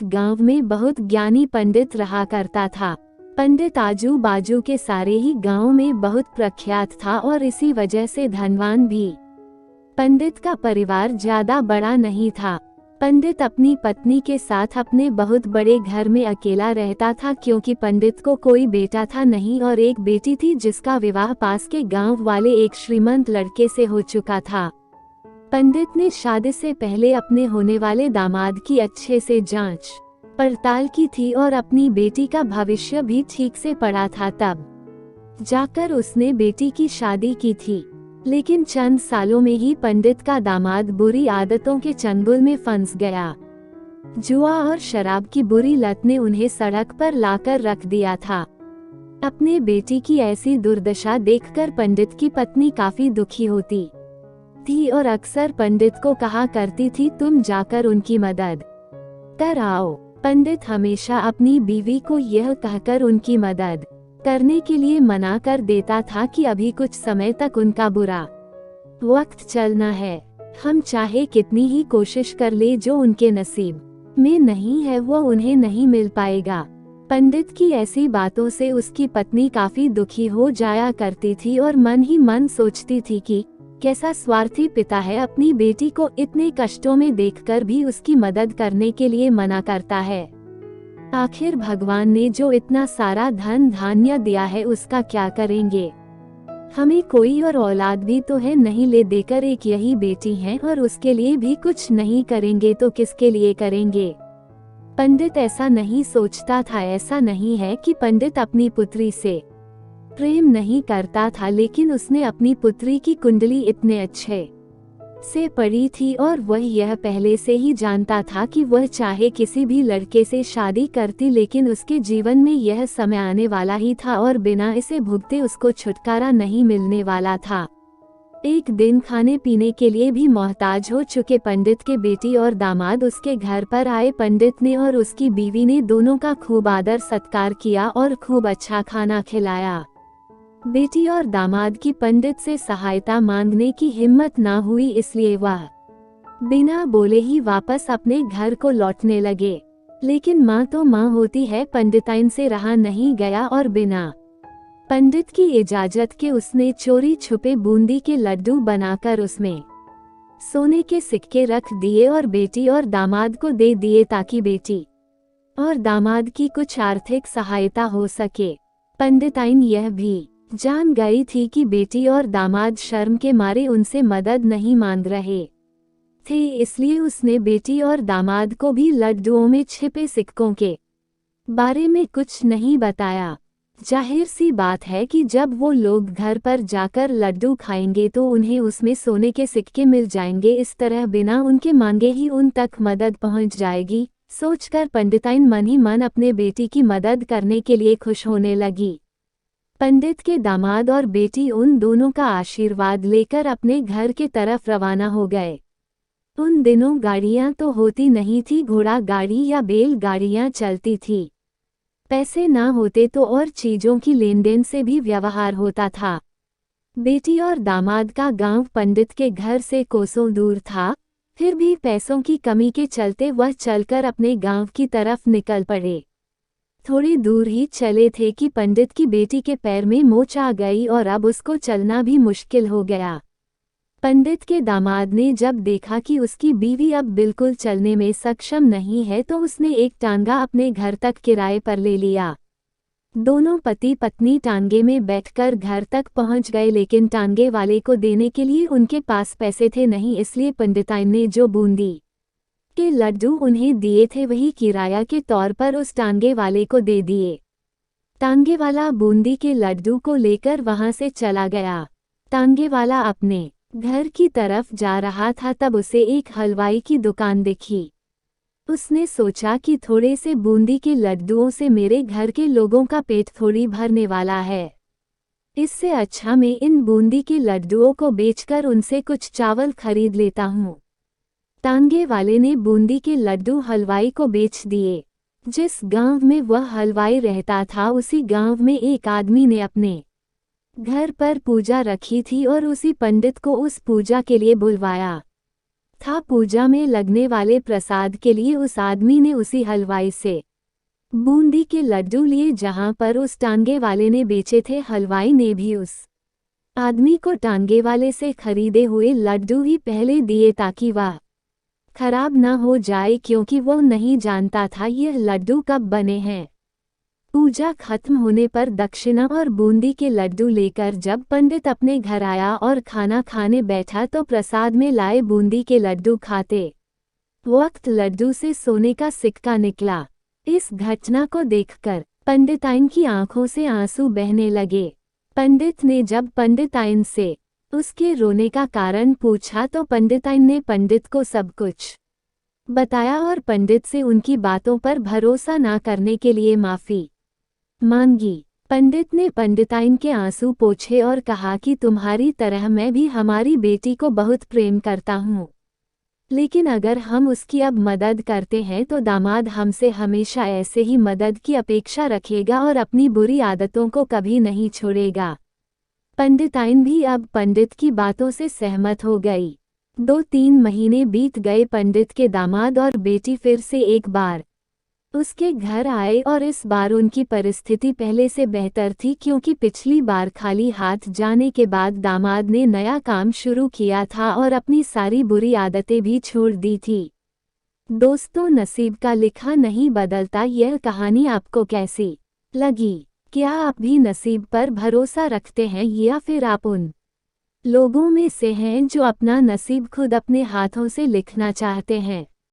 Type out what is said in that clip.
गांव में बहुत ज्ञानी पंडित रहा करता था। पंडित आजू बाजू के सारे ही गांव में बहुत प्रख्यात था और इसी वजह से धनवान भी। पंडित का परिवार ज्यादा बड़ा नहीं था। पंडित अपनी पत्नी के साथ अपने बहुत बड़े घर में अकेला रहता था, क्योंकि पंडित को कोई बेटा था नहीं और एक बेटी थी जिसका विवाह पास के गांव वाले एक श्रीमंत लड़के से हो चुका था। पंडित ने शादी से पहले अपने होने वाले दामाद की अच्छे से जांच पड़ताल की थी और अपनी बेटी का भविष्य भी ठीक से पढ़ा था। तब जाकर उसने बेटी की शादी की थी। लेकिन चंद सालों में ही पंडित का दामाद बुरी आदतों के चंगुल में फंस गया। जुआ और शराब की बुरी लत ने उन्हें सड़क पर लाकर रख दिया था। अपने बेटी की ऐसी दुर्दशा देखकर पंडित की पत्नी काफी दुखी होती थी और अक्सर पंडित को कहा करती थी, तुम जाकर उनकी मदद कर आओ। पंडित हमेशा अपनी बीवी को यह कहकर उनकी मदद करने के लिए मना कर देता था कि अभी कुछ समय तक उनका बुरा वक्त चलना है। हम चाहे कितनी ही कोशिश कर ले, जो उनके नसीब में नहीं है वो उन्हें नहीं मिल पाएगा। पंडित की ऐसी बातों से उसकी पत्नी काफी दुखी हो जाया करती थी और मन ही मन सोचती थी कि कैसा स्वार्थी पिता है, अपनी बेटी को इतने कष्टों में देखकर भी उसकी मदद करने के लिए मना करता है। आखिर भगवान ने जो इतना सारा धन धान्य दिया है उसका क्या करेंगे। हमें कोई और औलाद भी तो है नहीं, ले देकर एक यही बेटी है और उसके लिए भी कुछ नहीं करेंगे तो किसके लिए करेंगे। पंडित ऐसा नहीं सोचता था। ऐसा नहीं है कि पंडित अपनी पुत्री से प्रेम नहीं करता था, लेकिन उसने अपनी पुत्री की कुंडली इतने अच्छे से पढ़ी थी और वह यह पहले से ही जानता था कि वह चाहे किसी भी लड़के से शादी करती, लेकिन उसके जीवन में यह समय आने वाला ही था और बिना इसे भुगते उसको छुटकारा नहीं मिलने वाला था। एक दिन खाने पीने के लिए भी मोहताज हो चुके पंडित के बेटी और दामाद उसके घर पर आए। पंडित ने और उसकी बीवी ने दोनों का खूब आदर सत्कार किया और खूब अच्छा खाना खिलाया। बेटी और दामाद की पंडित से सहायता मांगने की हिम्मत ना हुई, इसलिए वह बिना बोले ही वापस अपने घर को लौटने लगे। लेकिन माँ तो माँ होती है, पंडिताइन से रहा नहीं गया और बिना पंडित की इजाजत के उसने चोरी छुपे बूंदी के लड्डू बनाकर उसमें सोने के सिक्के रख दिए और बेटी और दामाद को दे दिए, ताकि बेटी और दामाद की कुछ आर्थिक सहायता हो सके। पंडिताइन यह भी जान गई थी कि बेटी और दामाद शर्म के मारे उनसे मदद नहीं मांग रहे थे, इसलिए उसने बेटी और दामाद को भी लड्डुओं में छिपे सिक्कों के बारे में कुछ नहीं बताया। जाहिर सी बात है कि जब वो लोग घर पर जाकर लड्डू खाएंगे तो उन्हें उसमें सोने के सिक्के मिल जाएंगे। इस तरह बिना उनके मांगे ही उन तक मदद पहुंच जाएगी। सोचकर पंडिताइन मन ही मन अपने बेटी की मदद करने के लिए खुश होने लगी। पंडित के दामाद और बेटी उन दोनों का आशीर्वाद लेकर अपने घर के तरफ रवाना हो गए। उन दिनों गाड़ियां तो होती नहीं थी, घोड़ा गाड़ी या बैल गाड़ियां चलती थी। पैसे ना होते तो और चीजों की लेन देन से भी व्यवहार होता था। बेटी और दामाद का गांव पंडित के घर से कोसों दूर था, फिर भी पैसों की कमी के चलते वह चलकर अपने गांव की तरफ निकल पड़े। थोड़ी दूर ही चले थे कि पंडित की बेटी के पैर में मोच आ गई और अब उसको चलना भी मुश्किल हो गया। पंडित के दामाद ने जब देखा कि उसकी बीवी अब बिल्कुल चलने में सक्षम नहीं है तो उसने एक टांगा अपने घर तक किराए पर ले लिया। दोनों पति पत्नी टांगे में बैठकर घर तक पहुंच गए, लेकिन टांगे वाले को देने के लिए उनके पास पैसे थे नहीं, इसलिए पंडिताइन ने जो बूंदी के लड्डू उन्हें दिए थे वही किराया के तौर पर उस टांगे वाले को दे दिए। टांगे वाला बूंदी के लड्डू को लेकर वहां से चला गया। टांगे वाला अपने घर की तरफ जा रहा था, तब उसे एक हलवाई की दुकान दिखी। उसने सोचा कि थोड़े से बूंदी के लड्डुओं से मेरे घर के लोगों का पेट थोड़ी भरने वाला है। इससे अच्छा मैं इन बूंदी के लड्डुओं को बेचकर उनसे कुछ चावल खरीद लेता हूँ। टांगे वाले ने बूंदी के लड्डू हलवाई को बेच दिए। जिस गांव में वह हलवाई रहता था उसी गांव में एक आदमी ने अपने घर पर पूजा रखी थी और उसी पंडित को उस पूजा के लिए बुलवाया। था पूजा में लगने वाले प्रसाद के लिए उस आदमी ने उसी हलवाई से बूंदी के लड्डू लिए जहां पर उस टांगे वाले ने बेचे थे। हलवाई ने भी उस आदमी को टांगे वाले से खरीदे हुए लड्डू ही पहले दिए ताकि वह खराब न हो जाए, क्योंकि वो नहीं जानता था यह लड्डू कब बने हैं। पूजा खत्म होने पर दक्षिणा और बूंदी के लड्डू लेकर जब पंडित अपने घर आया और खाना खाने बैठा तो प्रसाद में लाए बूंदी के लड्डू खाते वक्त लड्डू से सोने का सिक्का निकला। इस घटना को देखकर पंडिताइन की आंखों से आंसू बहने लगे। पंडित ने जब पंडिताइन से उसके रोने का कारण पूछा तो पंडिताइन ने पंडित को सब कुछ बताया और पंडित से उनकी बातों पर भरोसा न करने के लिए माफी मांगी। पंडित ने पंडिताइन के आंसू पोंछे और कहा कि तुम्हारी तरह मैं भी हमारी बेटी को बहुत प्रेम करता हूँ, लेकिन अगर हम उसकी अब मदद करते हैं तो दामाद हमसे हमेशा ऐसे ही मदद की अपेक्षा रखेगा और अपनी बुरी आदतों को कभी नहीं छोड़ेगा। पंडिताइन भी अब पंडित की बातों से सहमत हो गई। 2-3 महीने बीत गए। पंडित के दामाद और बेटी फिर से एक बार उसके घर आए और इस बार उनकी परिस्थिति पहले से बेहतर थी, क्योंकि पिछली बार खाली हाथ जाने के बाद दामाद ने नया काम शुरू किया था और अपनी सारी बुरी आदतें भी छोड़ दी थी। दोस्तों, नसीब का लिखा नहीं बदलता। यह कहानी आपको कैसी लगी? क्या आप भी नसीब पर भरोसा रखते हैं या फिर आप उन लोगों में से हैं जो अपना नसीब खुद अपने हाथों से लिखना चाहते हैं?